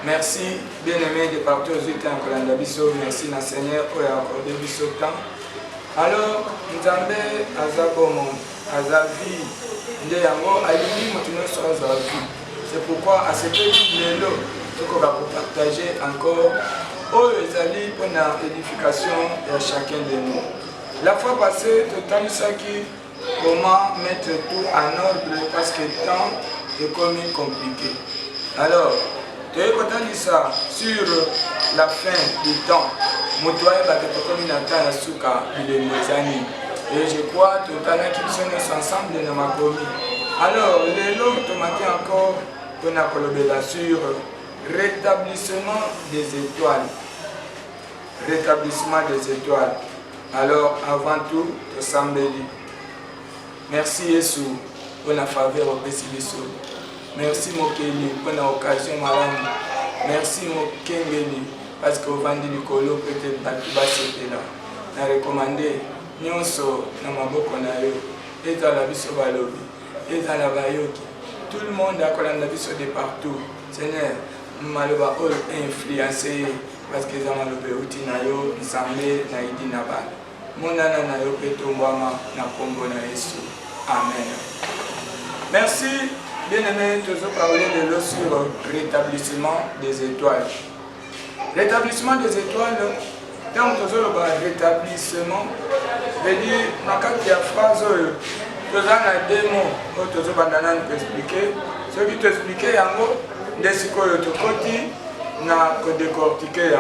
Merci, bien-aimé de partout aux États en Colanda Bisso. Merci, na Seigneur, pour accorder Bisso temps. Alors, Nzambe Azabomo, Azavi, Ndeyango, Alimi, Moutino sur Azavi. C'est pourquoi, à ce pays, Lélo, tout va partager encore, oh, les alliés pour l'édification de chacun de nous. La fois passée, tout le ça qui comment mettre tout en ordre parce que le temps est comme compliqué. Alors, tu es content de ça sur la fin du temps. Motoye va te comme une attente à Souka, il est Mozani. Et je crois que tout à l'heure qu'ils sont ensemble dans ma commune. Alors, les lots, tu m'as encore pour la sur rétablissement des étoiles. Rétablissement des étoiles. Alors, avant tout, tu s'embellis. Merci Yesu pour la faveur au Bessibiso. Merci Mokeli pour l'occasion madame. Merci Mokengeli parce que vous vendez du colo peut-être battu là. Na recommandé nyonso na maboko na yo. Eta la biso balobi. Eta la bayoki. Tout le monde a Kolanda biso de partout. Seigneur, maloba ol influencé parce que za malobe uti na yo nzambe na idi na bana. Monana na yo petombama na kombo na Yesu. Amen. Merci. Bien-aimés, toujours parler de l'eau sur rétablissement des étoiles. Rétablissement des étoiles, tant que le rétablissement, veut dire, dans la phrase, tu as un démon, tu as expliquer. Ce qui t'expliquait, des psychologues, na décortiquer.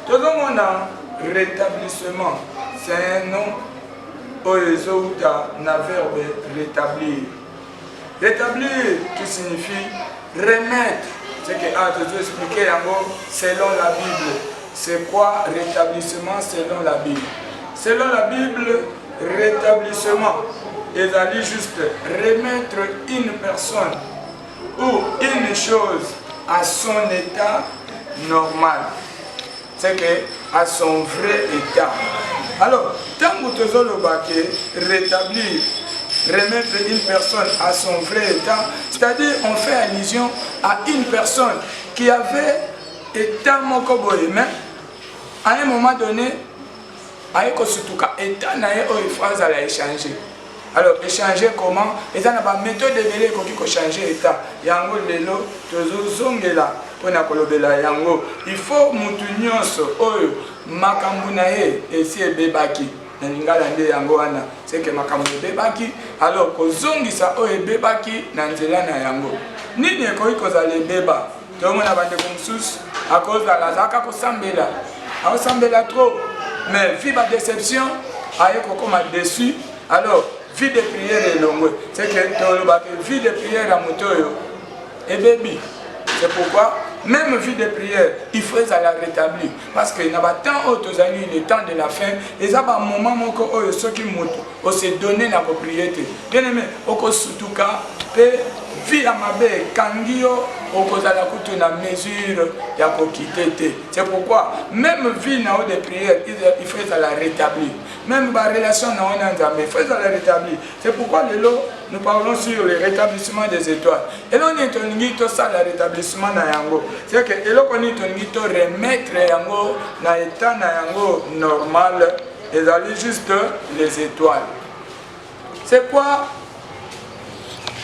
Tout le monde a rétablissement, c'est un nom, pour les autres, un verbe rétablir. Rétablir qui signifie remettre, c'est que je expliqué selon la Bible. C'est quoi rétablissement selon la Bible? Selon la Bible, rétablissement, ils allaient juste remettre une personne ou une chose à son état normal. C'est que à son vrai état. Alors, tant que tu as rétablir, remettre une personne à son vrai état, c'est-à-dire on fait allusion à une personne qui avait état mokoboye, mais à un moment donné, état n'a échangé. Alors, échanger comment? Et ça n'a pas méthode de mêler pour changer état. Yango lelo, tozozongela pona kolobela yango. Il faut mutunyoso oyo makambunaye esi ebebaki. C'est que makambo bebaki alors kozongisa oyo bebaki na nzela na yango nini ekoki kozala beba tomona bande komsusu akozala zaka kosambela akosambela trop mais vie ba déception aye kokoma déçu alors vie de prière elongwe c'est que toloba que vie de prière à motoyo et baby c'est pourquoi même vie de prière, il faut la rétablir. Parce qu'il n'y a pas tant le temps de la fin. Et ça va un moment où ceux qui montent, on s'est donné la propriété. Bien aimé, on peut surtout vie à ma belle, kangio, on peut la coûter la mesure, il y a pour quitter. C'est pourquoi, même vie de prière, il faut la rétablir. Même la relation, il faut la rétablir. C'est pourquoi nous parlons sur le rétablissement des étoiles. Et là, on est tout ça, le rétablissement de yango. C'est que et là, on est remettre yango dans l'état normal et d'aller juste les étoiles. C'est quoi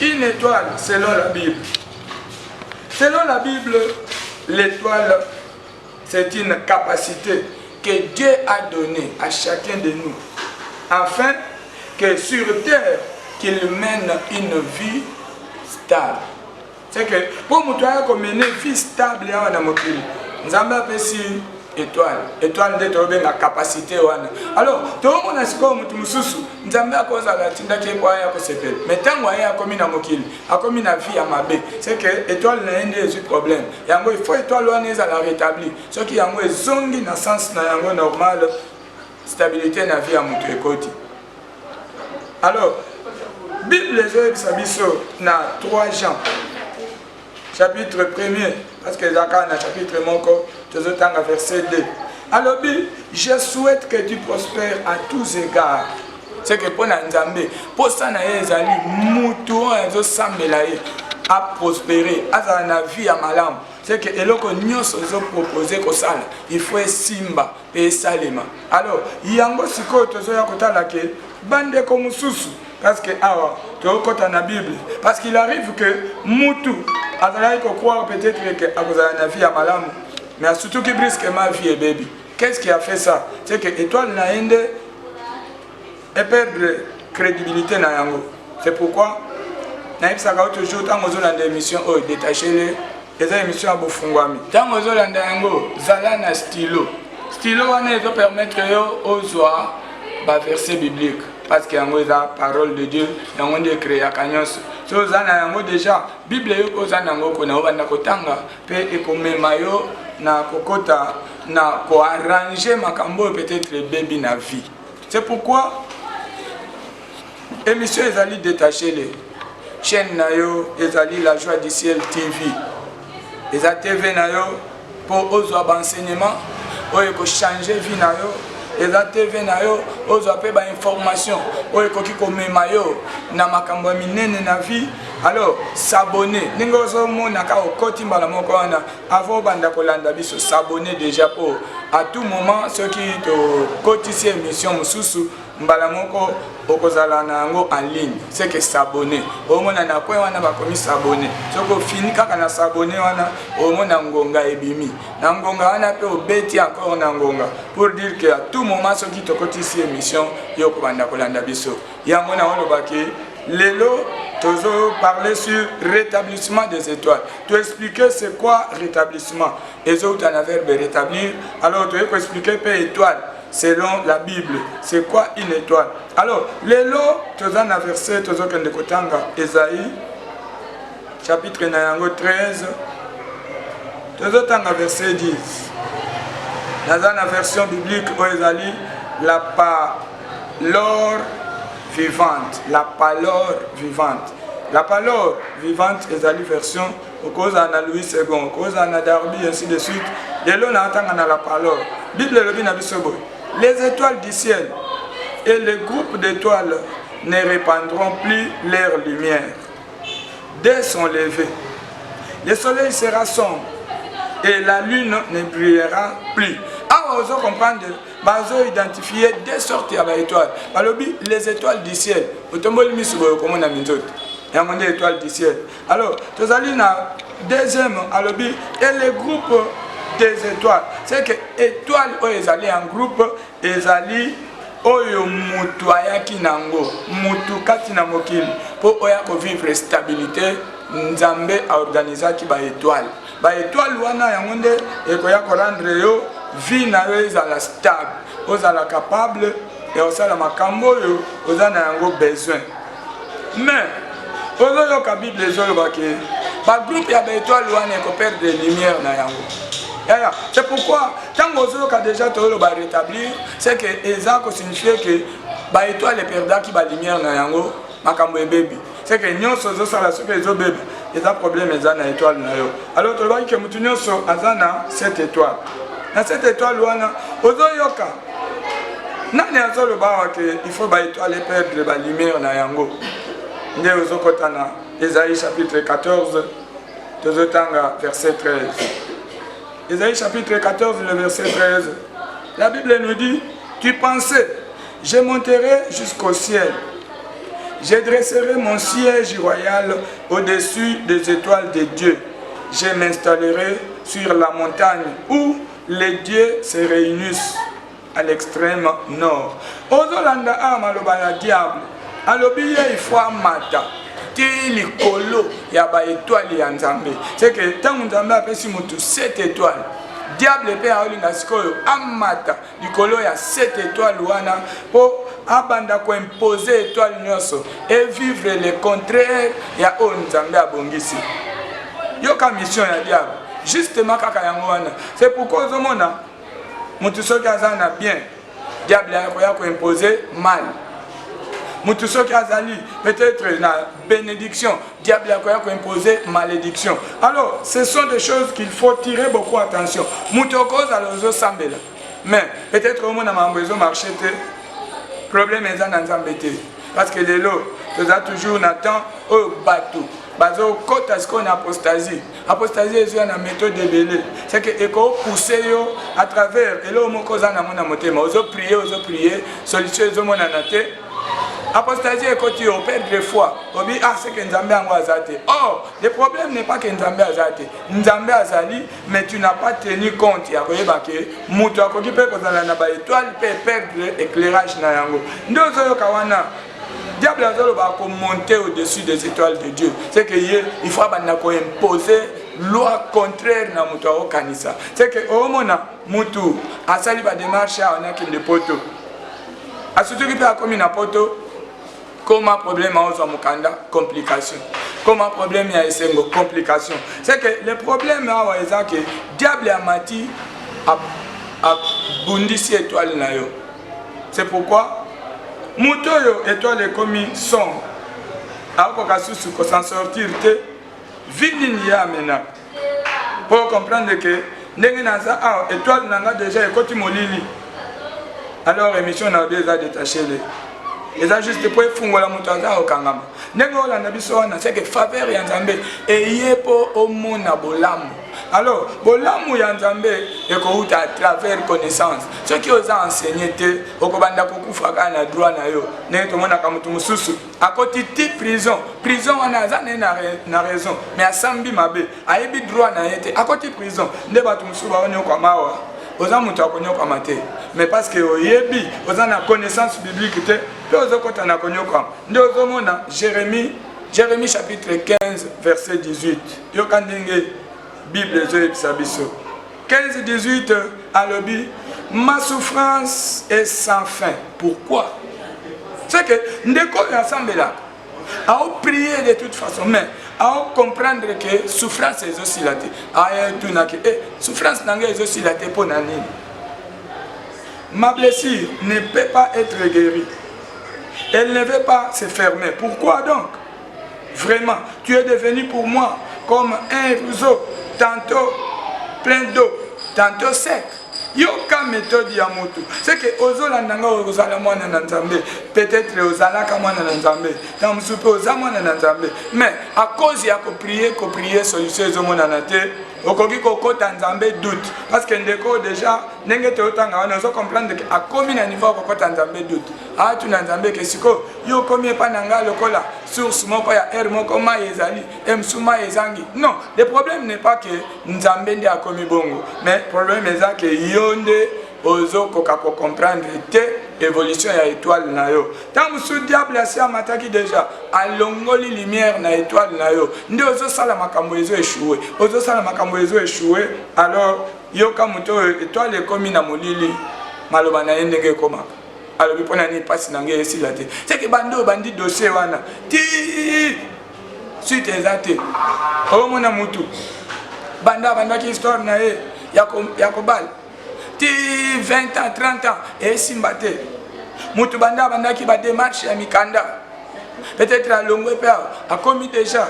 une étoile selon la Bible? Selon la Bible, l'étoile, c'est une capacité que Dieu a donnée à chacun de nous, afin que sur terre, qu'il mène une vie stable. C'est que pour nous mener une vie stable, nous avons étoile. Étoile de la capacité. Alors, tout le monde a ce qu'on nous avons cause à la tinda qui est quoi à s'appelle. Mais tant qu'on a commis na mokili, a commis na vie à ma bé, c'est que étoile n'a un des problèmes. Il faut étoile on est à la rétablir. Ce qui a un zongi na sens na yango normal stabilité na vie à mon côté. Alors, Bible les Sabiso na 3 Jean. Chapitre 1er, parce que Zaka na chapitre moko, verset 2. Alors, je souhaite que tu prospères à tous égards. C'est que pour Nzambe, pour ça na ezali mutu ezo sambela ye. à prospérer, à la vie à malam. C'est que eloko nyonso zo proposer ko sala, il faut simba pe salima. Alors, yango siko tozo ya kotala ke bande ko mususu parce que awa to kota na Bible parce qu'il arrive que mutu azala ko croire peut-être que akozala na vie à malam, mais surtout qui brisque ma vie et baby. Qu'est-ce qui a fait ça? C'est que étoile na ende et perdre crédibilité na yango. C'est pourquoi naïbisaka toujours tant aux dans des émissions détachées les émissions à bofungwami tant aux dans yango zala na stylo wana ils permettre aux oies ba verset biblique parce que yango la parole de Dieu yango de créer kanyos so zana yango déjà Bible yo zana yango ko na obanda kotanga pe ekomema yo na kokota na ko arranger makambo peut-être baby na vie. C'est pourquoi émission ezali détaché les chaîne na yo ezali la joie du ciel TV eza TV na yo pour ozwa enseignement oyo ko changer vie na yo eza TV na yo ozwa pe ba information oyo ko komema yo na makambo minene na vie. Alors s'abonner ningo zo mona ka okoti mbala moko wana avant banda kolanda biso s'abonner déjà pour à tout moment ceux qui to kotisi émission mususu mbala moko okozala na yango en ligne c'est que s'abonner au mona na kwa wana ba komi s'abonner soko fini kaka na s'abonner wana au mona ngonga ebimi na ngonga wana pe obeti encore na ngonga pour dire que à tout moment ceux qui to kotisi émission yo ko banda kolanda biso yango na olo baki lelo tozo parler sur rétablissement des étoiles. Tu expliquer c'est quoi rétablissement. Les autres en verbe rétablir. Alors tu peux expliquer per étoile selon la Bible. C'est quoi une étoile? Alors lelo tozo na verset tozo kende kotanga Esaïe chapitre 13 tozo tanga verset 10. Dans la version biblique Ezali la parole vivante, la parole vivante. La parole vivante est la version au cause de Louis II, au cause de Darby, ainsi de suite. Et là, on attend la parole. Bible le bin les étoiles du ciel et les groupes d'étoiles ne répandront plus leur lumière. Dès son lever, le soleil sera sombre et la lune ne brillera plus. Alors, vous comprenez, vous identifier des sortes d'étoiles. Les étoiles du ciel. Vous tombez mis sur comment on a mis d'autres. Il y a des étoiles du ciel. Alors, vous allez na deuxième, alors, et les groupes des étoiles. C'est que étoiles, ils allaient en groupe, ils allaient oyo mutu ayaki nango mutu kati na mokili po oya ko vivre stabilité nzambe a organisaki ba étoile wana yango nde ekoya ko rendre yo vie na yo ezala stable ozala capable et osala makambo oyo oza na yango besoin. Mais ozoyoka Bible ezoloba ke ba groupe ya ba étoile wana eko perdre de lumière na yango. C'est pourquoi, quand vous avez déjà tout le rétablir, c'est que ça signifie que bah étoile est perdue qui va lumière na yango makambo baby. C'est que nous sommes sur la super bébé. Il y a un problème na étoile na yo. Alors tu vois que mutu nyonso azana cette étoile. Na cette étoile wana ozoyoka. Nani azolo ba que il faut ba étoile perdre ba lumière na yango. Nde ozokotana Esaïe chapitre 14 tozotanga verset 13. Esaïe chapitre 14, le verset 13. La Bible nous dit, tu pensais, je monterai jusqu'au ciel. Je dresserai mon siège royal au-dessus des étoiles de Dieu. Je m'installerai sur la montagne où les dieux se réunissent à l'extrême nord. Ozolanda amaloba ya diable. Alobi il faut amata. Likolo ya ba étoile ya Nzambe. C'est que tant Nzambe apesi mutu 7 étoiles. Diable pe aolinga sikoyo amata likolo ya 7 étoiles wana po abanda ko imposer étoile nyonso et vivre le contraire ya o Nzambe abongisi. Yoka mission ya diable. Justement kaka yango wana. C'est pourquoi ozomona mutu soki azana bien. Diable ya ko imposer mal. Mutu soki azali peut-être na bénédiction, diable a imposé malédiction. Alors, ce sont des choses qu'il faut tirer beaucoup attention. Mutu cause alozo sambela. Mais peut-être au monde a besoin marcher problème est dans Nzambete. parce que les lots, tu as toujours Nathan au bateau. Bazo kota ce qu'on apostasie. Apostasie est une méthode de belé. C'est que éco pousser yo à travers et là mon cause na mona motema. Ozo prier, solution zo mona naté. Apostasie est quand tu perdre foi. Obi ah c'est que Nzambe ango azate. Oh, le problème n'est pas que Nzambe azate. Nzambe azali, mais tu n'as pas tenu compte ya koyeba ke mutu akoki pe kozala na ba étoile pe perdre éclairage na yango. Ndozo yo kawana diable a monter au-dessus des étoiles de Dieu. C'est que il faut imposer loi contraire na mutu au kanisa. C'est que au mona mutu a sali ba démarche on a qui le poto. A surtout qui peut a commis na poto comment problème a ozo mukanda complication. Comment problème ya esengo complication. C'est que le problème a wa que diable a mati a bundisi étoile na yo. C'est pourquoi Moutoyo étoile commis son. Alors qu'on s'en sortir te vininia mena. Pour comprendre que n'engenaza ah étoile nanga déjà ekoti molili. Alors émission na bien détaché les. Et ça juste pour fungola mutaza okangama. Nengola na biso na c'est que faveur ya Nzambe et yepo au mona bolamu. Alors, bolamu ya Nzambe ekouta à travers connaissance. Ce qui os enseigné te okobanda kokufa kana droit na yo. Ne to mona ka mutu mususu. À côté de prison, prison wana zane na raison, mais à sambi mabe, ayebi droit na yete. À côté prison, nde batu musuba onyo kwa mawa. Oza mutu akonyo kwa mate. Mais parce que oyebi, oza na connaissance biblique te, pe ozokota na konyo kwa. Nde ozomona Jérémie chapitre 15 verset 18. Yo kandenge Bible 15-18 à l'objet, ma souffrance est sans fin. Pourquoi? C'est que ndeko ensemble là, à prier de toute façon, mais à comprendre que souffrance est aussi la tête. Souffrance n'est aussi la tête pour nani. Ma blessure ne peut pas être guérie. Elle ne veut pas se fermer. Pourquoi donc? Vraiment, tu es devenu pour moi comme un roseau, tantôt plein d'eau, tantôt sec. Yoka méthode ya moto. C'est que ozola nanga ozala mwana na Nzambe. Peut-être ozala ka mwana na Nzambe. Dans msupe ozala mwana na Nzambe. Mais à cause ya ko prier solution ezomona na te. Okoki kokota Nzambe doute. Parce que ndeko déjà ndenge te otanga wana ozo comprendre que a komi na niveau kokota Nzambe doute. Ah tu na Nzambe ke siko yo komi pa nanga lokola source moko ya air moko ma ezali emsuma ezangi. Non, le problème n'est pas que Nzambe ndi a komi bongo, mais le problème est que yonde ozo koka ko comprendre te évolution ya étoile na yo. Tant sous diable asi amataki déjà alongoli lumière na étoile na yo. Ndi ozo sala makambo ezo échoué. Ozo sala makambo ezo échoué. Alors yoka muto étoile komi na molili maloba na ndenge koma. Alors bi pona ni passe na ngé esila te. C'est que bando bandi dossier wana. Ti suite ezate. O mona mutu. Banda ki histoire na ye yakobal. Ti 20 ans 30 ans et simbate. Mutu banda ki ba démarche ya mikanda. Peut-être à longue père a commis déjà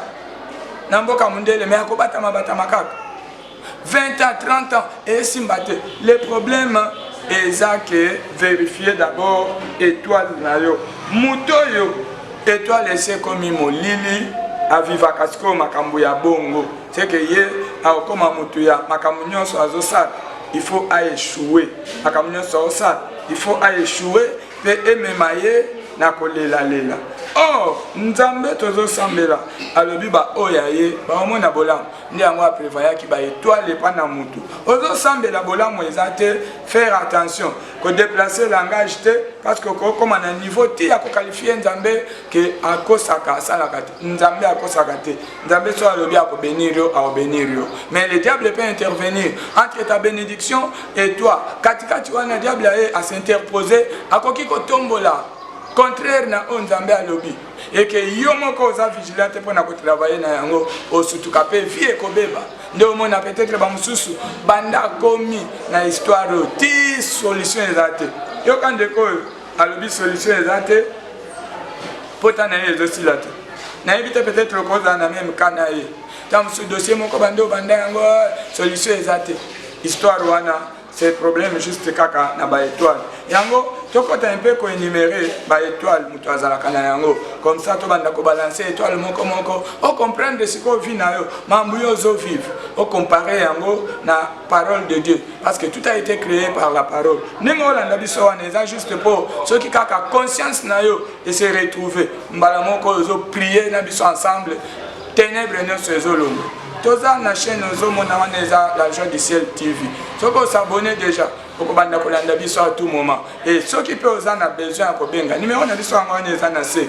namboka mundele mais akobata mabata makaka. 20 ans 30 ans et simbate. Le problème est que vérifier d'abord étoile na yo. Muto yo étoile c'est comme molili aviva kasko makambo ya bongo. C'est que ye a comme mutu ya makambo nyonso azosala. Il faut échouer. Makambo nyonso azosala. Il faut échouer pe ememaye na kolela lela. Or Nzambe tozo sambela alobi ba oyaye ba omona bolamu ndi yango aprevaya ki ba étoile pa na mutu ozo sambela bolamu ezate faire attention ko déplacer langage te parce que comme na niveau te ya ko qualifier Nzambe que akosaka salaka te Nzambe akosaka te Nzambe so alobi ako bénir yo mais le diable peut intervenir entre ta bénédiction et toi katikati wana diable a s'interposer akoki ko tombola contraire na Nzambe a lobby et que yo moko za vigilante pour na ko travailler na yango osutu kapé vie ko beba ndio mona peut-être ba mususu banda komi na histoire ti solution ezate yo kande ko a lobby solution ezate pota na yezo silate na éviter peut-être cause na même kana ye tam su dossier moko bando banda yango solution ezate histoire wana c'est problème juste kaka na ba étoile yango tokota un peu énumérer ba étoile muto azalaka na yango comme ça to banda ko balancer étoile moko moko o comprendre ce qu'on vit na yo mambu yo zo vivre o comparer yango na parole de Dieu parce que tout a été créé par la parole ningo olanda biso wana eza juste pour ceux qui kaka conscience na yo et se retrouver mbala moko zo prier na biso ensemble ténèbres ne se zolongo toza na chaîne zo mona wana eza la joie du ciel TV soko s'abonner déjà pour banda kolanda biso à tout moment et ceux qui peuvent en avoir besoin ko benga numéro na biso ngwana eza na C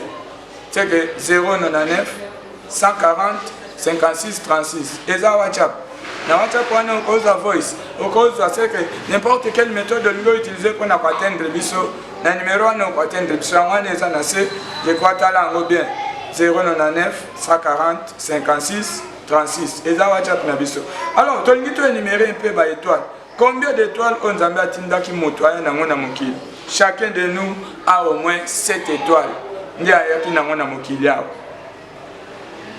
c'est que 099 140 56 36 eza WhatsApp na WhatsApp wana okoza voice okoza c'est que n'importe quelle méthode de utiliser pour atteindre biso na numéro wana ko atteindre biso ngwana eza na C je crois tala ngo bien 099 140 56 36 eza WhatsApp na biso alors tolingi to énumérer un peu ba étoile. Combien d'étoiles on a mis moto aya nango na mokili? Chacun de nous a au moins 7 étoiles. Ndi aya ki nango na mokili awa.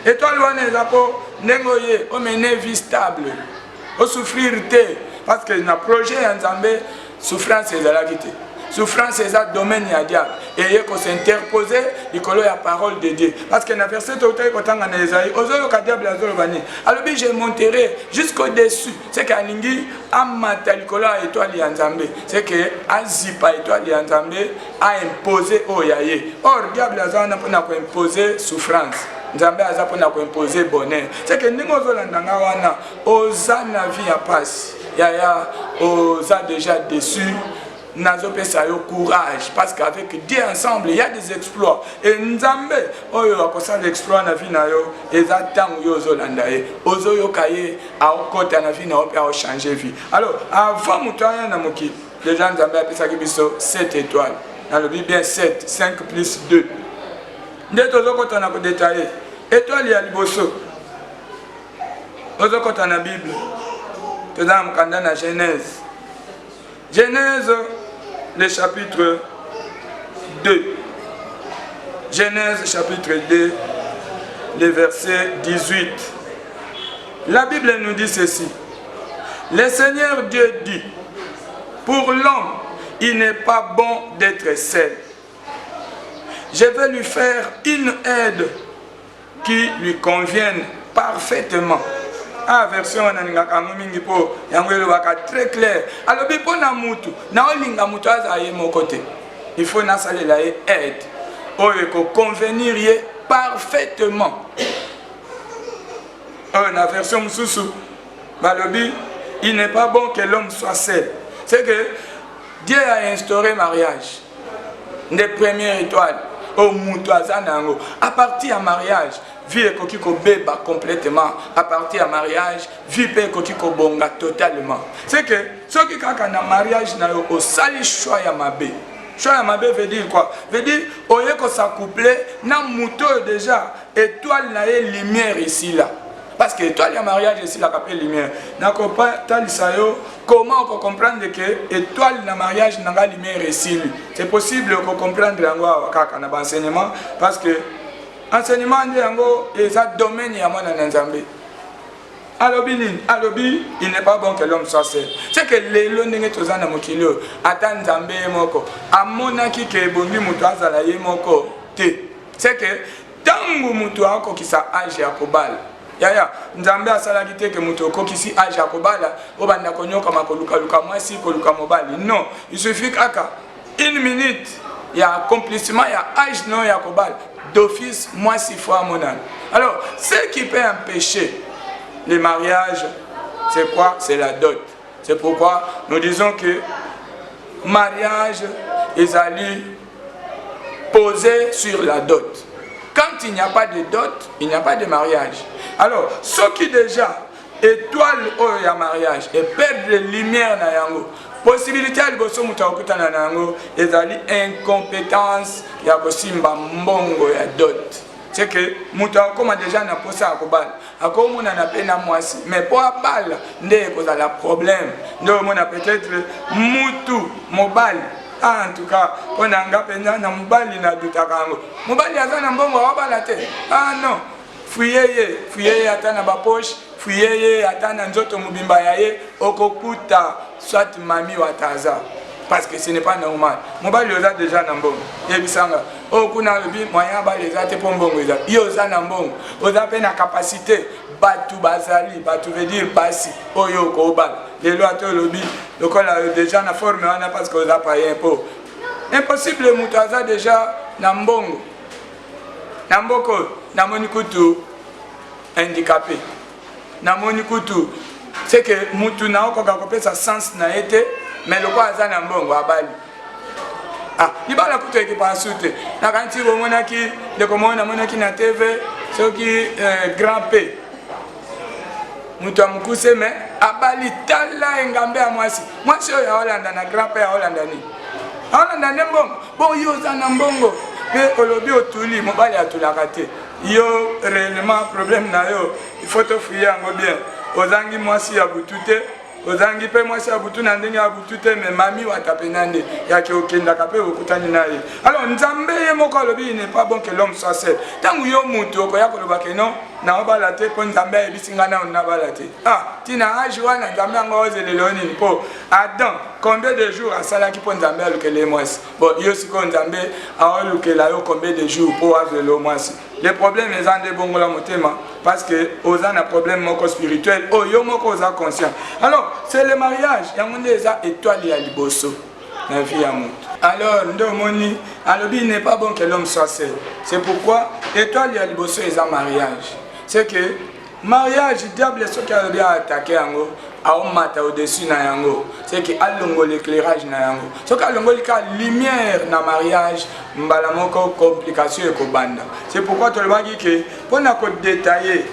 Étoile wana eza po ndengo ye o mener vie stable. O souffrir te parce que na projet ya Nzambe souffrance ezalaki te. Souffrance est un domaine ya diable et il faut s'interposer likolo ya parole de Dieu parce que dans verset total kotanga na Esaïe ozoyo ka diable azolo bani alors je monterai jusqu'au dessus c'est que alingi amata likolo ya étoile ya Nzambe c'est que azipa étoile ya Nzambe a imposer oyaye or diable azana pona ko imposer souffrance Nzambe aza pona ko imposer bonheur c'est que ndingo zolanda nga wana oza na vie ya passe ya oza déjà dessus. Nazo pesa yo courage parce qu'avec Dieu ensemble il y a des exploits et Nzambe oyo akosa l'exploit na vie na yo eza tango yo zolanda ye ozo yo kaye a okota na vie na op a changer vie alors avant mutaya na moki déjà Nzambe apesa ki biso 7 étoiles dans le bien 7 5 plus 2 nde tozo kota na ko détailler étoile ya liboso ozo kota na Bible toza mkanda na Genèse le chapitre 2. Genèse chapitre 2, le verset 18. La Bible nous dit ceci. Le Seigneur Dieu dit, pour l'homme, il n'est pas bon d'être seul. Je vais lui faire une aide qui lui convienne parfaitement. Ah, version très claire. Alors, il faut aide. Convenir parfaitement. La version il n'est pas bon que l'homme soit seul. C'est que Dieu a instauré mariage. Des premières étoiles. À partir du mariage, vie ekoki ko beba complètement. À partir du mariage, vie ekoki ko bonga totalement. C'est que ceux qui kaka na mariage na yo osali choix ya mabe. Choix ya mabe veut dire quoi? Veut dire oye ko s'accoupler na muto déjà étoile na ye lumière ici là. Parce que étoile ya mariage ici la capelle lumière. Na ko pas talisayo comment on peut comprendre que étoile na mariage na ga lumière ici. C'est possible qu'on comprendre yango kaka na enseignement parce que enseignement de yango est un domaine ya mona Nzambe. Alobi, il n'est pas bon que l'homme soit seul. C'est que les lonenge tozana mokilo ata Nzambe moko amona ki ke bongi muto azala ye moko te. C'est que tangu muto ako kisa age ya kobala. Yaya Nzambe asala kite ke muto ko kisi age ya kobala obanda konyoka makoluka luka mwasi koluka mobali. Non, il suffit kaka 1 minute ya accomplissement ya age non ya kobala. D'office, moi 6 fois mon âme. Alors, ce qui peut empêcher le mariage, c'est quoi? C'est la dot. C'est pourquoi nous disons que mariage est allé poser sur la dot. Quand il n'y a pas de dot, il n'y a pas de mariage. Alors, ceux qui déjà étoilent au mariage et perdent la lumière dans yango, possibilité de bosso mutakuta na nango ezali incompétence ya kosimba mbongo ya dot. C'est que mutakoma déjà na posa akobala akomona na pena mwasi mais pour abala nde kozala problème ndo mona peut-être mutu mobali en tout cas on a ngapenda na mobali na dutakango mobali azana mbongo abala te ah non fuyeye atana ba poche fuyeye atana nzoto mubimba yaye okokuta soit mami wataza parce que ce n'est pas normal. Mobali oza déjà na mbongo. Yebisanga. O kuna lobi moyen ba les ate pour mbongo eza. Yo oza na mbongo. Oza pe na capacité batu bazali, batu veut dire basi. Oyo ko ba. Les lois to lobi. Lokola déjà na forme wana parce que oza payé impôt. Impossible mutu aza déjà na mbongo. Na mboko na moni kutu handicapé. Na moni kutu c'est que mutu na okoka kopesa sens na été mais le quoi aza na mbongo abali. Ah, libala kutu ekipa sute. Na kanti bomona ki de komona mona ki na TV soki grand P. Mutu amukuse mais abali tala engambe ya mwasi. Mwasi oyo ya Hollanda na grand P ya Hollanda ni. Hollanda ne mbongo. Bon yo za na mbongo. Pe olobi otuli mobali atulaka te. Yo réellement problème na yo. Il faut te fouiller en bien. Ozangi mwasi ya butute. Ozangi pe mwasi ya butu na ndenge ya butute mais mami watapenande yake okenda kape okutani naye. Alors nzambe ye moko alobi il n'est pas bon que l'homme soit seul. Tangu yo mutu okoya koloba ke non na obala te po nzambe ebisinga na onabala te. Ah, tina age wana nzambe ngo ozelelo nini po Adam combien de jours asalaki po nzambe alukele mwasi. Bon yo siko nzambe aolukela yo combien de jours po azelo mwasi. Les problèmes ils ont des bons la motema parce que aux a un problème moko spirituel oh yo moko oza conscient. Alors c'est le mariage yango eza étoile ya liboso na vie ya mutu. Alors ndo moni alobi il n'est pas bon que l'homme soit seul. C'est pourquoi étoile ya liboso eza mariage. C'est que mariage diable ce qui a bien attaqué yango aomata au-dessus na yango. C'est que alongo l'éclairage na yango. Ce que alongo lika lumière na mariage mbala moko complication et kobanda. C'est pourquoi tu le vois que pour na ko détailler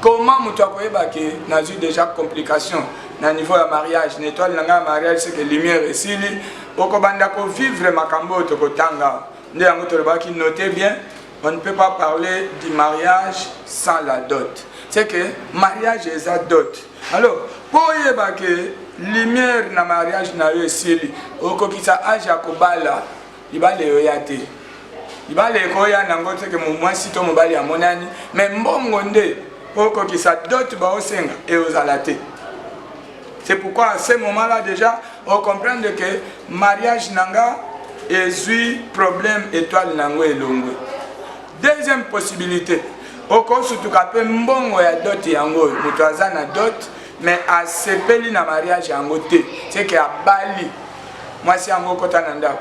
comment mutu akoyeba ke na eu déjà complication na niveau ya mariage n'étoile na mariage c'est que lumière esili okobanda ko vivre makambo to kotanga. Nde yango to le vois qui notez bien on ne peut pas parler du mariage sans la dot. C'est que mariage est la dot. Alors, pour que lumière na mariage na yo esili, okokisa age ya kobala, ibale yo yate. Ibale ko ya nango c'est que mwasi to mobali amonani, mais mbongo nde okokisa dot ba osenga et ozalate. C'est pourquoi à ce moment-là déjà, on comprend que mariage nanga ezui problème étoile nango elongwe. Deuxième possibilité, oko surtout kape mbongo ya dot yango mutu aza na dot mais asepeli na mariage yango te c'est que abali mwasi yango kota na ndako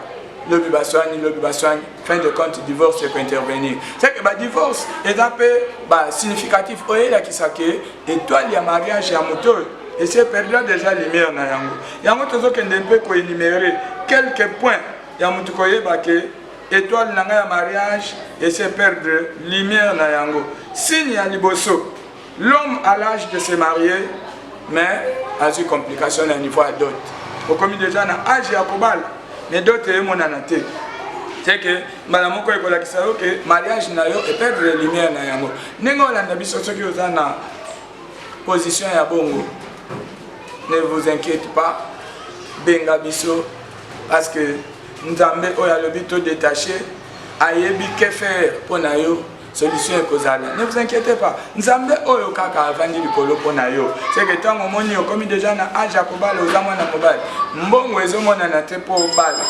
lobi baswani fin de compte divorce peut intervenir. C'est que ba divorce eza pe ba significatif oyela kisake étoile ya mariage ya moto et c'est perdre déjà lumière na yango. Yango tozo kende pe ko énumérer quelques points ya mutu koyeba ke étoile nanga ya mariage et c'est perdre lumière na yango. Signe ya liboso. L'homme à l'âge de se marier mais a eu complication à niveau à dot. Au commis déjà na âge ya kobal mais dot est mon anate. C'est que madame ko ekola kisao que mariage na yo et perdre lumière na yango. Nengo landa biso soki oza na position ya bongo. Ne vous inquiétez pas. Benga biso parce que nzambe oya lobito détaché ayebi que faire pour na yo solution ekozala. Ne vous inquiétez pas. Nzambe oyo kaka avandi likolo pour na yo. C'est que tant omoni okomi déjà na âge ya kobala oza mwana mobali. Mbongo ezomona na te po obala.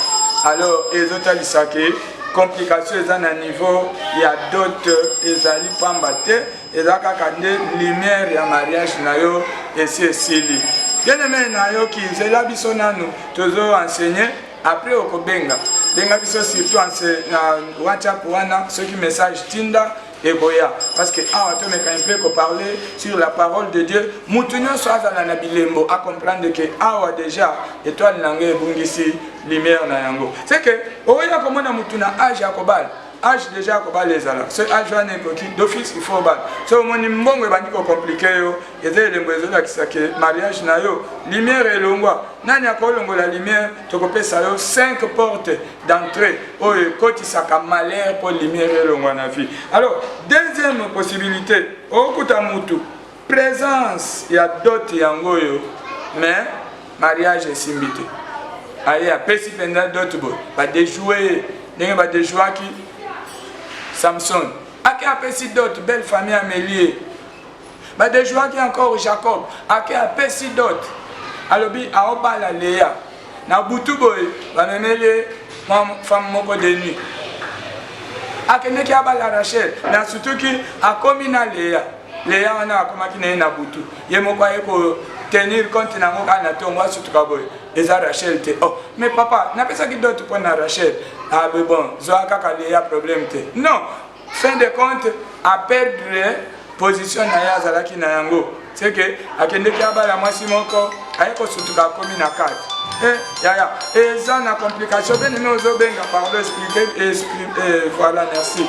Alors ezotalisaka ke complication eza na niveau ya dot ezali pamba te eza kaka nde lumière ya mariage na yo esi esili. Bien-aimé na yo ki nzela biso nanu tozo enseigner. Après au Kobenga, benga biso surtout en WhatsApp wana ceux qui message Tinda et Goya parce que on me quand même parler sur la parole de Dieu. Mutunyo soit dans la bilembo à comprendre que déjà étoile nangé bungisi lumière na yango. C'est que oya comme on a mutuna âge à kobal. Âge déjà kobal les ala. Ce âge wana koki d'office il faut bal. So moni mbongo bandi ko compliqué yo. Eze le mbezo la kisake mariage na yo. Lumière elongwa. Nani akolongo la lumière tokopesa yo 5 portes d'entrée. Oyo koti saka malheur pour lumière elongwa na vie. Alors, deuxième possibilité, okuta mutu présence ya dot yango yo. Mais mariage est simbité. Aye a pesi penda dot bo. Ba déjouer, ndenge ba déjouer ki Samson. Ake a pesi dot belle famille Amélie. Ba déjouer ki encore Jacob. Ake a pesi dot. Alobi aobala Léa. na butu boy bamemele femme moko de nuit akendeki abala Rachel na surtout ki akomi na Léa wana akomaki na ye na butu ye moko aye ko tenir compte nango kaka na tongo asutuka boye eza Rachel te. Oh mais papa napesaki dote mpo na Rachel. Ah mais bon zoa kaka Léa problème te. Non, fin de compte a perdre position na ye azalaki na yango c'est que akendeki abala mwasi moko aye kosutuka akomi na kati yaya eza na complication bien aimé ozobenga pardon expliquer voilà merci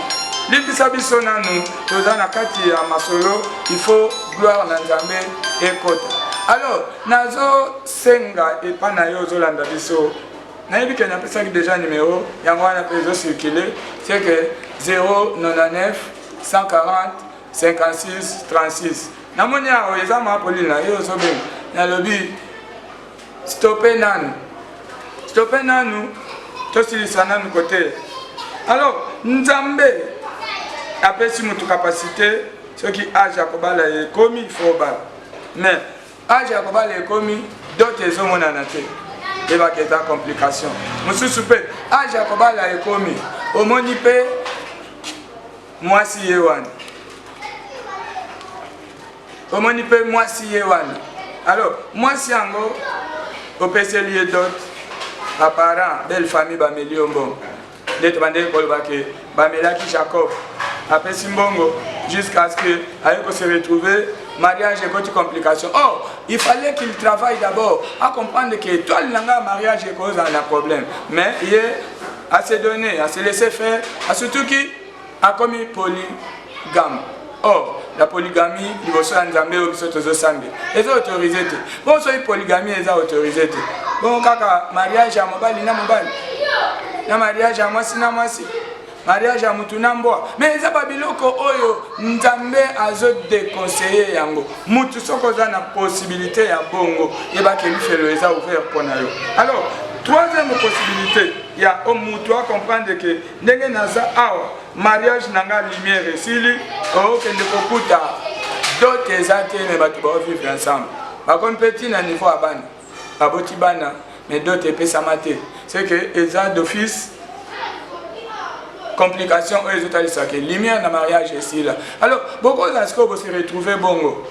limbisa biso nanu toza na kati ya masolo il faut gloire na Nzambe ekota. Alors nazo senga epa na yo ozolanda biso nayebi ke napesaki déjà numéro yango wana mpe ezocircule c'est que 099 140 56 36 namoni awo eza maapolina ye ozobenga nalobi stoppe nanu tosilisa nanu kote. Alors Nzambe apesi mutu capacité soki age ya kobala ekomi il faut bala mais age ya kobala ekomi dote ezomonana te ebaki eza complication mosusu mpe age ya kobala ekomi omoni mpe mwasi ye wana omoni mpe mwasi ye wana. Alors mwasi yango opeseli ye dote baparent belle famille bameli yo mbongo nde tobandeki koloba ke bamelaki Jacob apesi mbongo jusqu'à ce que aye ko se retrouver mariage ekoti complication. Or il fallait qu'il travaille d'abord à comprendre que étoile nanga mariage cause un problème mais il a se donner à se laisser faire à surtout qui a commis polygame. Or la polygamie liboso ya Nzambe oyo biso tozosambi eza autorisé te. Bon soki polygamie eza autorisé te bon kaka mariage ya mobali na mobali na mariage ya mwasi na mwasi mariage ya mutu na mbwa mais eza babiloko oyo Nzambe azo déconseiller yango mutu soko za na possibilité ya bongo yebaki lifelo eza ouvert mpona yo. Alors troisième possibilité ya mutu a comprendre que ndenge naza awa mariage nanga lumière esili okende kokuta dote eza te me bato baovivre ensemble bakompeti na niveau ya bana baboti bana mais dote epesama te c'est que eza d'office complication oyo ezotalisaka lumière na mariage esila. Alors beaucoup d'asco vont se retrouver bongo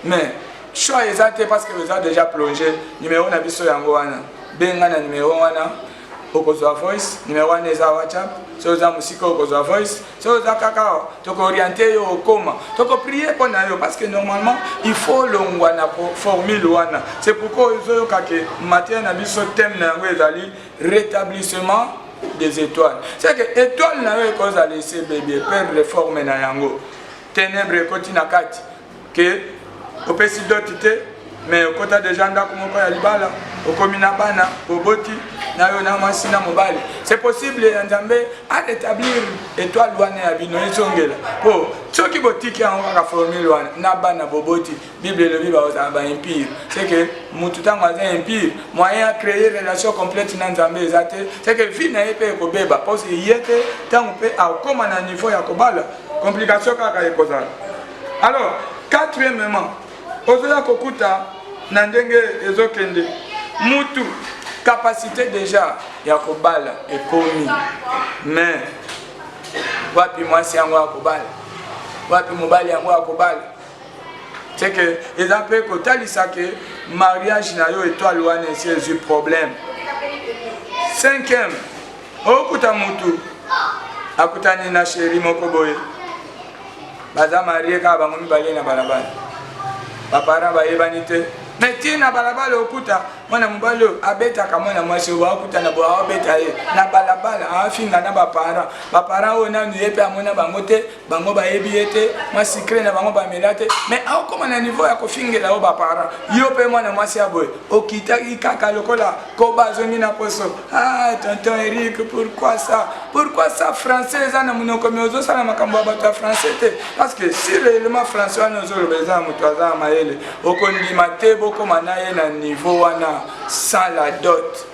mais choix eza te parce que vous avez déjà plongé numéro na biso yango wana benga na numéro wana okozwa voice numéro wana eza WhatsApp so za musika okozwa voice so za kaka toko orienter yo okoma toko prier pour na yo parce que normalement il faut longwa na formule wana. C'est pourquoi ozo kake matin na biso thème na yango ezali rétablissement des étoiles. C'est que étoile na yo cause à laisser bébé perdre forme na yango ténèbres koti na kati que opesi dotité mais okota déjà ndako moko ya libala okomi na bana oboti na yo na mwasi na mobali. C'est possible Nzambe a rétablir étoile wana ya bino ezongela po soki botiki yango kaka formule wana na bana boboti Bible le biba oza ba impire. C'est que mutu tango aza impire moyen à créer relation complète na Nzambe ezate c'est que vie na yepe ekobeba parce que yete tango pe akoma na niveau ya kobala complication kaka ekozala. Alors quatrièmement ozoya kokuta na ndenge ezokende mutu capacité déjà ya kobala ekomi mais wapi mwasi yango akobala wapi mobali yango akobala. C'est que exemple kotalisa ke mariage na yo étoile wana esi problème. Cinquième okuta mutu akutani na chéri moko boye baza marié ka bango mibale na balabala baparent bayebani te mais tie na balabala okuta mwana mobali abetaka mwana mwasi oyo akuta na boa abeta ye na balabala afinga na baparent oyo nanu ye mpe amona bango te bango bayebi ye te mwasi cré na bango bamela te mais aokoma na niveau ya kofingela oyo baparent yo mpe mwana mwasi ya boye okitaki kaka lokola koba azongi na poso. Ah tonton Eric pourquoi ça français eza na monoko mais ozosala makambo ya bato ya français te parce que si réellement français wana ozoloba eza moto aza mayele okondima te bokoma na ye na niveau wana sans la dot.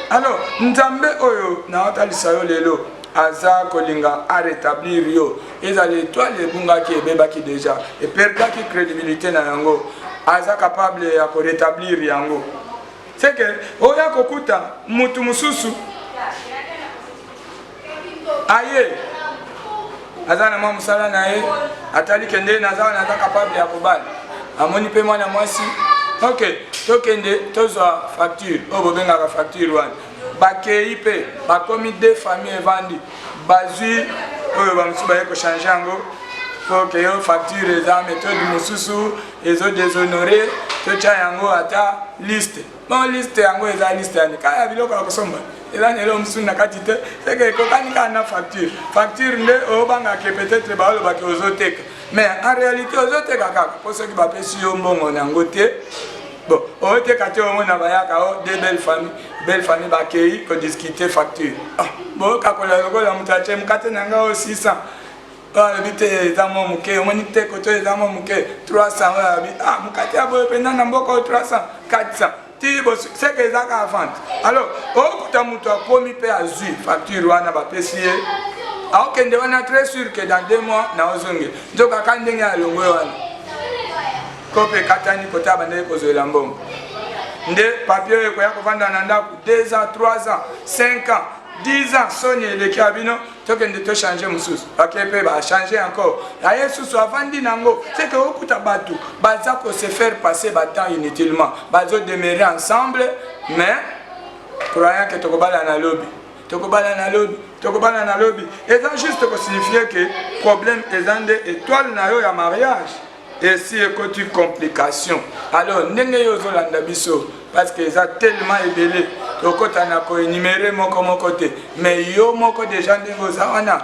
Alors Nzambe oyo na otalisa yo lelo aza kolinga a rétablir yo ezali étoile ebungaki ebebaki déjà et perdaki crédibilité na yango aza capable ya ko rétablir yango. c'est que oya kokuta mutu mususu aye azana mwa musala na ye atali kende naza capable ya kobala amoni pe mwana mwasi ok tokende tozwa facture oyo bobengaka facture wana bakei pe bakomi deux famille evandi bazwi oyo bamosusu baye kochange yango po ke yo facture eza méthode mosusu ezo déshonore totya yango ata liste bon liste yango eza liste yani kaya biloko ya kosomba eza nelo mosusu na kati te seke ekokani kaka na facture nde oyobangaka peut-être baolobaki ozoteka mais en réalité ozoteka kaka mpo soki bapesi yo mbongo nango te bon oyoteka te omona bayaka o de belle famille bakei kodiscute facture boyokakola lokola moto atie mokate na nga o 600 alobi te eza mwa moke omoni te koto eza mwa moke 300 oyo alobi mokate ya boye mpenza na mboka o 300 400 ti seke eza kaka vente alors okokuta moto akomi mpe azwi facture wana bapesi ye aokende wana très sûr que dans 2 mois naozongela nzokaka ndenge ya longwe wana kope katani kota abandeli kozwela mbongo nde papier oyo ekoya kovanda na ndako 2 ans 3 ans 5 ans 10 ans soni eleki ya bino tokende tochange mosusu bake mpe bachange encore aye susu avandi nango seke okuta bato baza kose faire passer batemps inutilement bazodemere ensemble mais croyant ke tokobala na lobi eza juste kosignifie ke problème eza nde étoile na yo ya mariage esi ekoti complication alors ndenge yo ozolanda biso parce que eza tellement ebele tokota na koenumere moko te mais yo moko déjà ndenge oza wana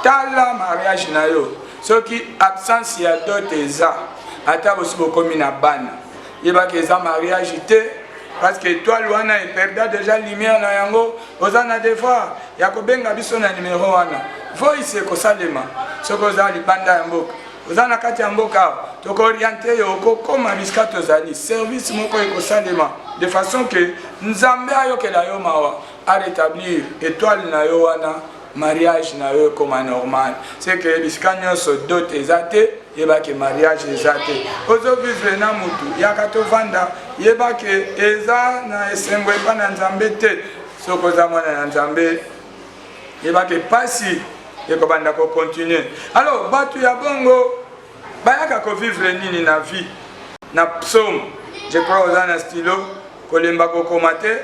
tala mariage na yo soki absence ya dot eza ata bosi bokomi na bana yebaki eza mariage te parce que étoile wana eperda déjà lumière na yango oza na devoir ya kobenga biso na numéro wana voice ekosalema soki oza libanda ya mboka oza na kati ya mboka tokoriente yo okokoma bisika tozali service moko ekosalema de façon que nzambe ayokela yo mawa arétablir étoile na yo wana mariage na yo ekoma normal c'est que bisika nyonso dot eza te yebake mariage eza te ozovivre na mutu yaka tovanda yebake eza na esengo epa na nzambe te soki oza mwana na nzambe yebake pasi ekobanda kocontinue alors bato ya bongo bayaka kovivre nini na vie na psaume je crois oza na stylo kolemba kokoma te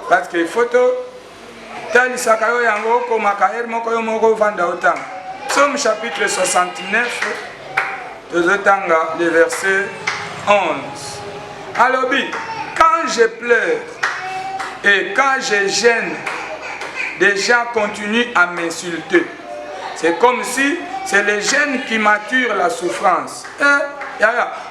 parce que photo talisaka yo yango okomaka ere moko yo moko ovanda otanga psaume chapitre 69 tozotanga le verset 11 alobi quand je pleure et quand je gêne des gens continuent à m'insulter. C'est comme si c'est les gènes qui maturent la souffrance.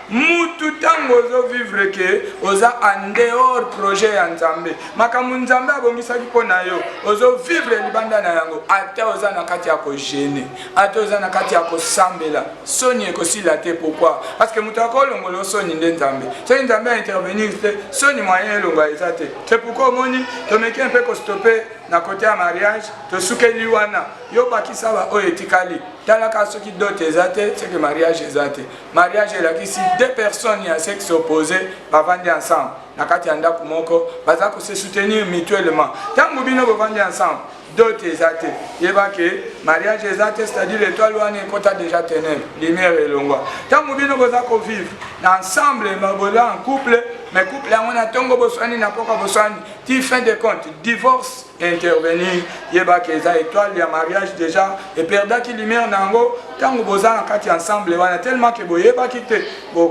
Mutu tango ozo vivre ke oza en dehors projet ya nzambe makambo nzambe abongisaki mpo na yo ozo vivre libanda na yango ata oza na kati ya kogene ata oza na kati ya kosambela soni ekosila te. Pourquoi? Parce que mutu akolongola osoni nde nzambe soki nzambe a intervenir te soni moyen elongola eza te. C'est pourquoi omoni tomeki mpe kostope na kote ya mariage tosukeli wana yo bakisa ba oyo etikali talaka soki dot eza te c'est que mariage eza te. Mariage elakisi deux personnes à sexe opposé bavandi ensemble na kati ya ndako moko baza ko se soutenir mutuellement tango bino bavandi ensemble dot eza te yebake mariage eza te c'est-à-dire l'étoile wana ekota déjà ténèbre lumière elongwa tango bino boza ko vivre ensemble mabola en couple mais couple yango na tongo boswani na poka boswani ti fin de compte divorce intervenir yebake eza étoile ya mariage déjà et perdaki lumière nango tango boza na kati ensemble wana tellement que boyebaki te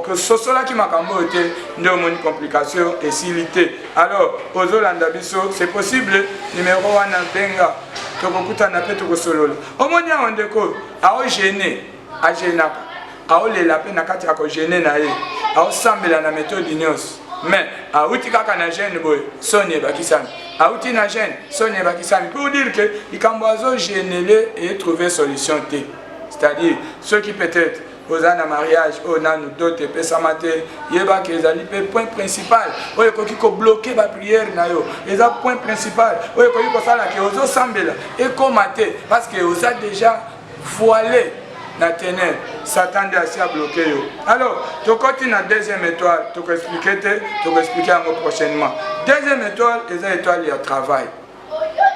que sosolaki makambo te nde omoni complication esili te. Alors ozolanda biso c'est possible numéro wana benga tokokutana pe tokosolola omoni awo ndeko aogene agenaka aolela pe na kati ya kogene na ye aosambela na méthode nyonso mais auti kaka na gene boye soni ebakisami auti na gene soni ebakisami pour dire que likambo azogénele et trouver solution te. C'est-à-dire ceux qui peut-être oza na mariage oyo nanu dote epesama te yebaka ezali mpe point principal oyo ekoki kobloke bapriere na yo eza point principal oyo ekoki kosala ke ozosambela ekoma te parce que oza déjà voilé na ténèbre Satan est assis à bloquer. Alors, tu continues la deuxième étoile, tu peux expliquer prochainement. Deuxième étoile, c'est l'étoile du travail.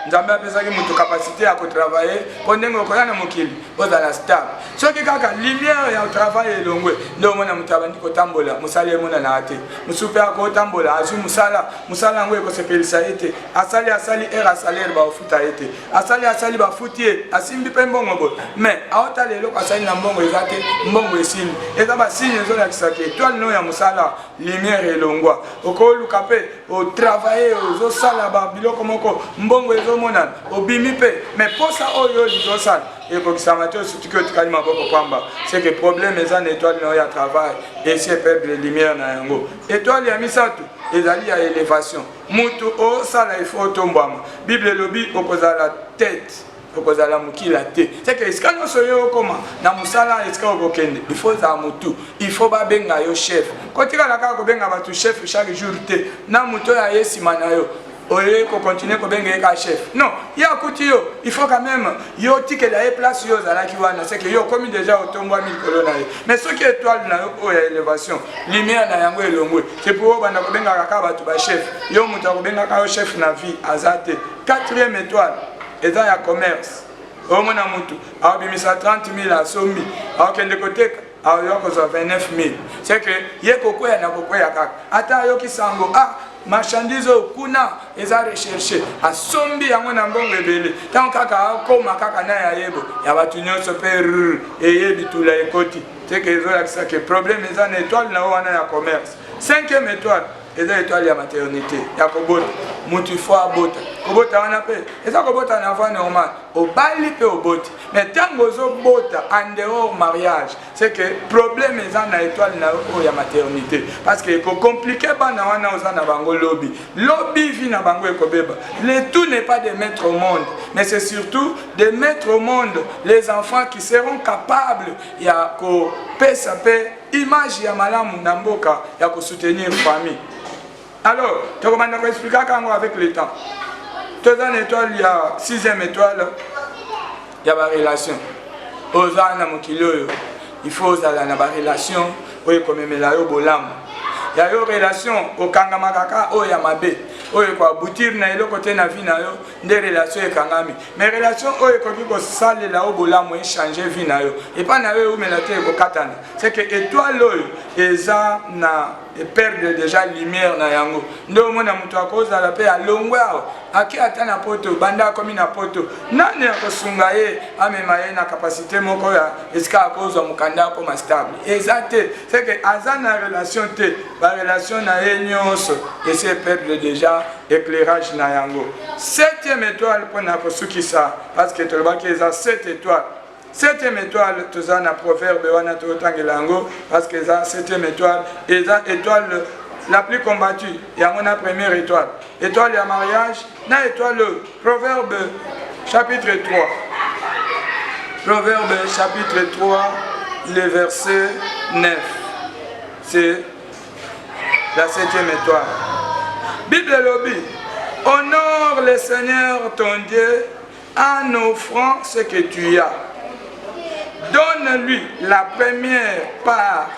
Nzambe apesaki mutu capacité à travailler pendant que koya na mokili ozala stable soki kaka lumière ya travail elongwe ndio mona mutu abandi kotambola musala emona na ate musupe akotambola azu musala ngwe ko sepelisa ete asali era salaire ba ofuta ete asali ba futie asimbi pe mbongo bo mais aota lelo ko asali na mbongo ezate mbongo esili eza ba signe zo la kisake étoile no ya musala lumière elongwa okoluka pe o travailler ozo sala ba biloko moko mbongo mona obimi pe mais pour ça oyo lisosala et pour que ça mate surtout que tu maboko pamba c'est que problème les en étoile no ya travail et c'est perdre les lumières na yango étoile ya misato ezali ya élévation mutu o sala il faut tombama bible lobi opoza la tête opoza la mukila te c'est que escano soyo koma na musala escano kokende il faut za mutu il faut ba benga yo chef kotika la ka ko benga batu chef chaque jour te na muto ya yesima na yo oye ko continuer ko benga ka chef non ya kuti yo il faut quand même yo tike la place yo za la kiwana c'est que yo comme déjà otombwa 1000 colonnes mais ce qui étoile na yo o ya élévation lumière na yango elongwe c'est pour bana ko benga ka batu ba chef yo mutu ko benga ka chef na vie azate quatrième étoile eza ya commerce au mona mutu abimisa 30 000 à sombi akende koteka ayoko za 29 000 c'est que yeko koya na koya kaka ata yo kisango marchandise kuna eza recherché asombi yango na mbongo ebele tant kaka akoma kaka na ya yebo ya batu nyonso pe eyebi tula ekoti c'est que ezo yakisa que problème eza na étoile na wana ya commerce. Cinquième étoile eza étoile ya maternité ya kobota mutu fo abota kobota wana pe eza kobota na voie normale obali pe oboti mais tango zo bota en dehors mariage c'est que problème eza na étoile na ya maternité parce que ko compliqué bana wana oza na bango lobby vi na bango ekobeba le tout n'est pas de mettre au monde mais c'est surtout de mettre au monde les enfants qui seront capables ya ko pesa pe image ya malamu na mboka ya ko soutenir famille. Alors, tu vas expliquer avec le temps. Tu as une étoile, il y a 6e étoile, il y a une relation. Il faut avoir une relation, il y a une relation, au Kangamakaka, il y a mabe. Oyo kwa boutir na ilo côté na vie na yo des relations ekangami mais relation oyo ko ko sale la obola mo changer vie na yo et pas na yo melate ko katana c'est que étoile oyo eza na perdre déjà lumière na yango ndo mona mutu akoza la pe alongwa aki atana poto banda komi na poto nani akosunga ye amema ye na capacité moko ya eska akoza mukanda ko stable exacte c'est que azana relation te ba relation na ye nyonso et c'est perdre déjà éclairage na yango. 7e étoile pour na kosukisa parce que toloba ki eza 7 étoiles. 7e étoile toza na proverbe wana totangela yango parce que eza 7e étoile eza étoile la plus combattue yango na première étoile. Étoile ya mariage na étoile proverbe chapitre 3. Proverbe chapitre 3 le verset 9. C'est la 7e étoile. Bible lobby, honore le Seigneur ton Dieu en offrant ce que tu as. Donne-lui la première part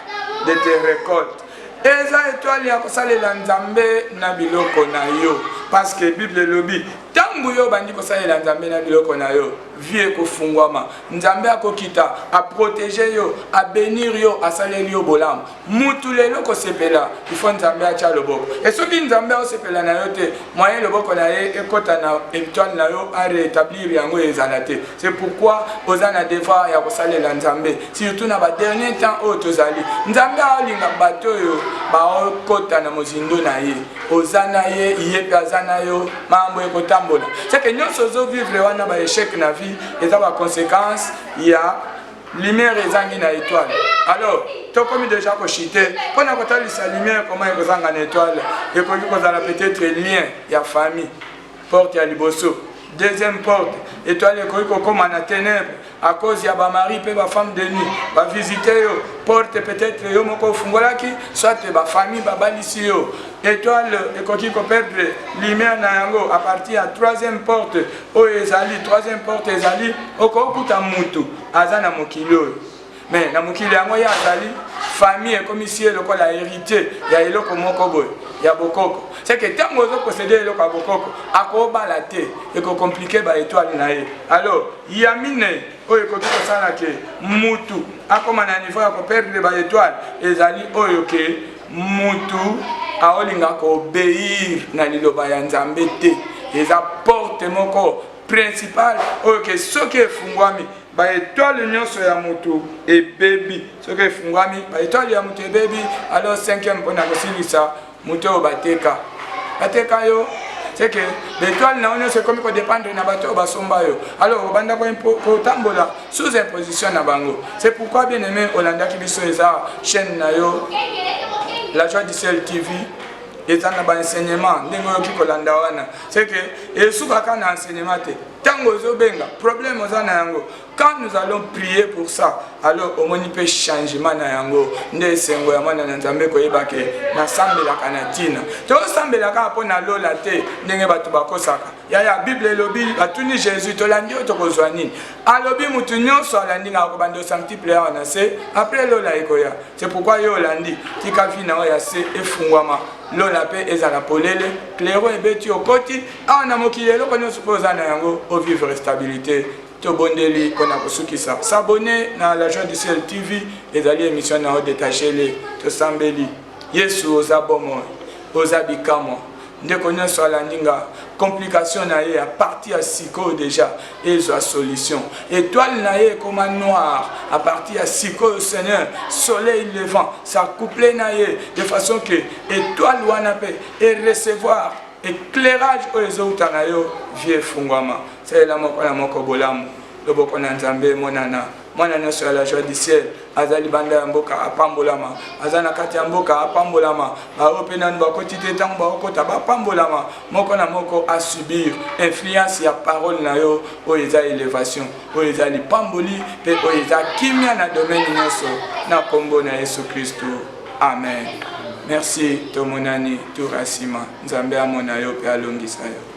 de tes récoltes. Eza étoile ya kosalela nzambe na biloko na yo parce que Bible lobby tangu yo bandi kosalela nzambe na biloko na yo vie kofungwama nzambe akokita a protéger yo a bénir yo a saleli yo bolam mutu lelo ko sepela il faut nzambe a cha loboko et soki nzambe o sepela na yo te moyen loboko na ye ekota na étoile na yo a rétablir yango ezalate c'est pourquoi ozana devoir ya kosalela nzambe surtout na ba dernier temps o tozali nzambe a linga bato yo ba okota na mozindo na ye ozana ye yepe azana yo mambo ekotambola c'est que nyonso zo vivre wana ba échec na vie et ça va conséquence il y a lumière ezangi na étoile. Alors to comme déjà ko chiter pour na kota lisa lumière comment ezanga na étoile et ko kozala peut-être lien ya famille porte ya liboso. Deuxième porte étoile ko comme na ténèbres à cause ya ba mari pe ba femme de nuit ba visiter yo porte peut-être yo moko fungolaki soit ba famille ba balisi yo étoile ekoki ko perdre lumière na yango à partir à 3e porte o ezali 3e porte ezali okokuta mutu azana mokilo mais na mokili yango ya azali famille comme ici lokola héritier ya eloko moko boye ya bokoko. C'est que tant que vous possédez eloko ya bokoko akobala te eko compliquer ba étoile na ye. Alors yamine oyo ekoki kosala ke mutu akoma na niveau ya koperdre ba étoile ezali oyo ke mutu aolinga kobeir na liloba ya Nzambe te. Eza porte moko principal oyo ke soki efungwami ba étoile nyonso ya mutu ebebi. Soki efungwami ba étoile ya mutu ebebi, alors 5e mpona kosilisa mutu oyo bateka yo. C'est que l'étoile n'a pas comme qu'on dépend de Nabato Basomba. Alors, on va tambola sous imposition na bango. C'est pourquoi bien aimé Olanda qui biso eza chaîne na yo La Joie du Ciel TV et ça n'a pas enseignement n'engo ki kolanda wana. C'est que et soubaka na enseignement te. Tango zo benga problème ozana yango. Quand nous allons prier pour ça, alors au moins il peut changement na yango. Nde sengo ya mwana na Nzambe ko yebake na sambela kanatina. To sambela ka pona lola te ndenge batu bakosaka. Ya Bible lobi batuni Jésus to landi to kozwa nini. Alobi mutu nyonso alandi nga ko bando sanctifier wana se après lola ekoya. C'est pourquoi yo landi tika vina ya se efungwama. Lola pe ezala polele clairo ebeti okoti ana mokile loko nyonso pozana yango au vivre stabilité. Tobondeli kona kusukisa. S'abonner na La Joie du Ciel TV et ali émission na détaché les to sambeli. Yesu ozabomo ozabikamo. Ndeko nyonso alandinga complication na ye à partir à siko déjà et a solution. Étoile na ye comme noir à partir à siko Seigneur soleil levant ça couplé na ye de façon que étoile wana pe et recevoir éclairage aux autres na yo vie fungwama. C'est la moko bolamu loboko na Nzambe monana mwana nyonso ya La Joie du Ciel azali banda ya mboka apambolama azana kati ya mboka apambolama baope nanu bakoti te ntango baokota bapambolama moko na moko a subir influence ya parole na yo oyo eza élévation oyo eza lipamboli mpe oyo eza kimia na domaine nyonso na kombo na Yesu Kristo. Amen. Merci tomonani turasima Nzambe amona yo mpe alongisa yo.